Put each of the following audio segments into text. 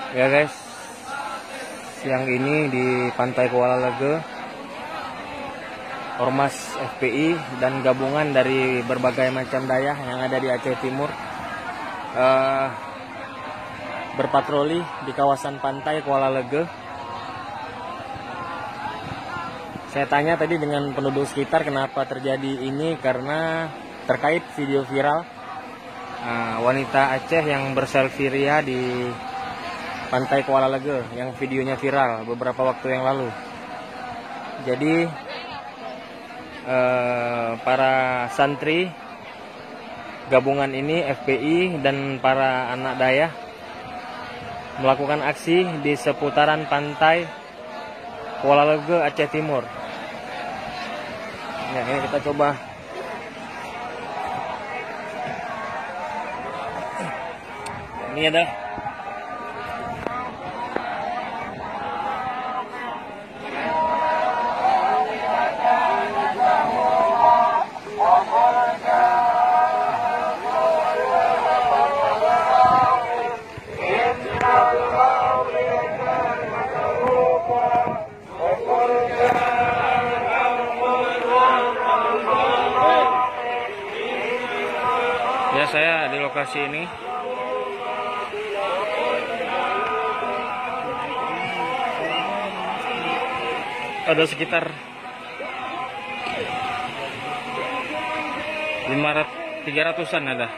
Ya guys, siang ini di Pantai Kuala Lege, Ormas FPI dan gabungan dari berbagai macam daerah yang ada di Aceh Timur berpatroli di kawasan Pantai Kuala Lege. Saya tanya tadi dengan penduduk sekitar kenapa terjadi ini, karena terkait video viral wanita Aceh yang berselfie ria di Pantai Kuala Lege yang videonya viral beberapa waktu yang lalu. Jadi para santri gabungan ini FPI dan para anak daya melakukan aksi di seputaran Pantai Kuala Lege Aceh Timur. Ya, ini kita coba. Ini ada ya, saya di lokasi ini. Ada sekitar 300-an ada.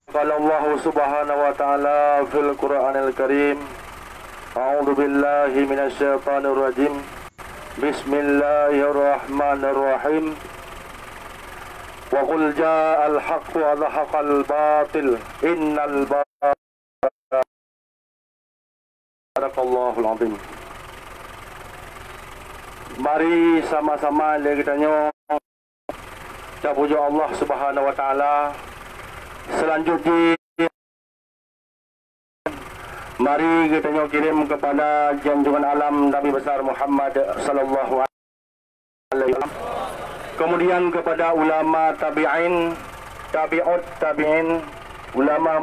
Qala Allah subhanahu wa ta'ala fil Qur'anil Karim, A'udzu billahi minasy syaithanir rajim. Bismillahirrahmanirrahim. Wa qul ja'al haqqu wa zahaqal batil innal Sadaqallahul azim. Mari sama-sama kita nyo puja Allah Subhanahu wa taala. Selanjutnya mari kita nyo kirim kepada junjungan alam Nabi besar Muhammad sallallahu alaihi wasallam. Kemudian kepada ulama tabi'in, tabi'ut tabi'in, ulama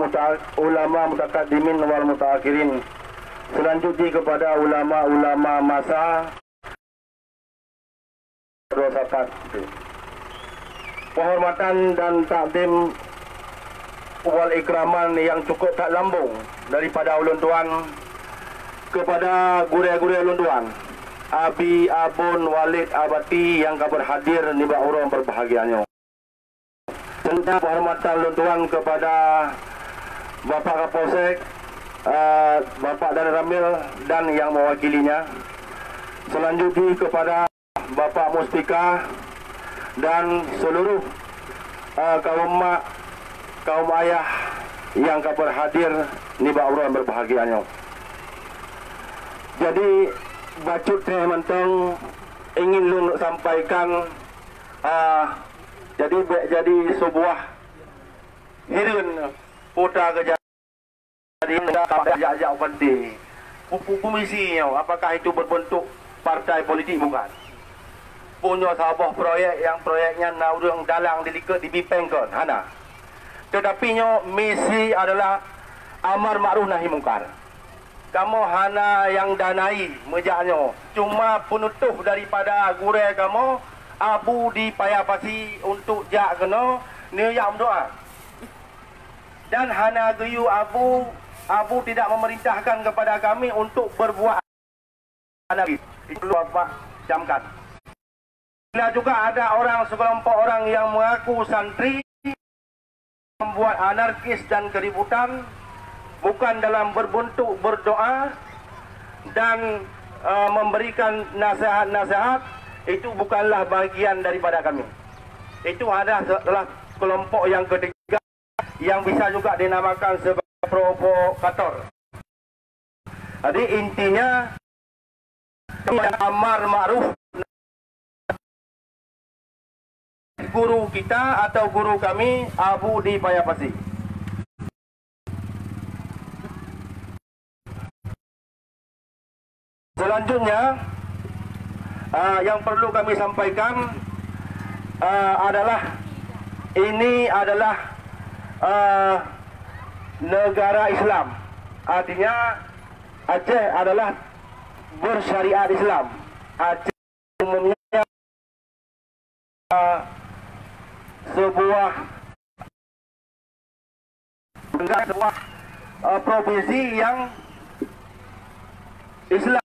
mutaqaddimin wal mutaakhirin. Selanjutnya kepada ulama-ulama masa sahabat. Penghormatan dan takdim wal ikraman yang cukup tak lambung daripada ulun tuan kepada guru-guru ulun tuan, abi, abun, walid, abati yang berhadir ni orang berbahagianya. Tentang penghormatan ulun tuan kepada Bapak Kapolsek, Bapak Dan Ramil dan yang mewakilinya. Selanjutnya kepada Bapak Muspika dan seluruh kaum mak, kaum ayah yang berhadir ni orang berbahagianya. Jadi bacutnya mentang ingin lu sampaikan jadi sebuah hirun putra kejadian ajak penting. Komisinya apakah itu berbentuk partai politik? Bukan. Punya sebuah proyek yang proyeknya naurung dalang dilikat dibipengkan hana. Tetapi misi adalah amar ma'ruf nahi mungkar. Kamu hana yang danai mejaknya, cuma penutup daripada gure kamu abu di payapasi untuk jak kena niat doa. Dan hana geyu abu tidak memerintahkan kepada kami untuk berbuat anarkis. Itu Bapak camkan. Bila juga ada sekelompok orang yang mengaku santri membuat anarkis dan keributan bukan dalam berbentuk berdoa dan memberikan nasihat-nasihat, itu bukanlah bagian daripada kami. Itu adalah kelompok yang ketiga yang bisa juga dinamakan sebagai provokator. Jadi intinya amar ma'ruf guru kita atau guru kami Abu di Payapasi. Selanjutnya yang perlu kami sampaikan adalah ini adalah negara Islam. Artinya Aceh adalah bersyariat Islam. Aceh umumnya sebuah provinsi yang Islam.